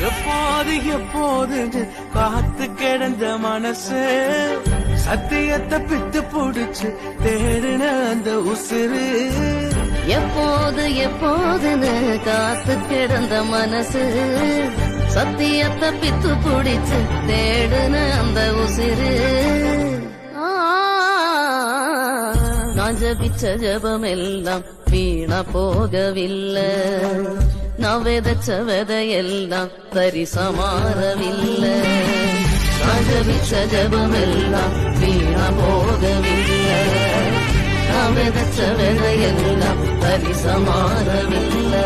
எப்போது எப்போது காத்து கிடந்த மனசு சத்தியத்தை பித்து புடிச்சு தேடின அந்த உசுறு எப்போது எப்போதுன்னு காத்து கிடந்த மனசு சத்தியத்தை பித்து புடிச்சு தேடுன அந்த உசிறு நான் ஜபிச்ச ஜபமெல்லாம் வீணா போகவில்லை நான் விதைச்ச விதையெல்லாம் பரிசமாறவில்லை நான் ஜபிச்ச ஜபமெல்லாம் வீணா போகவில்லை நான் விதைச்ச விதையெல்லாம் பரிசமாறவில்லை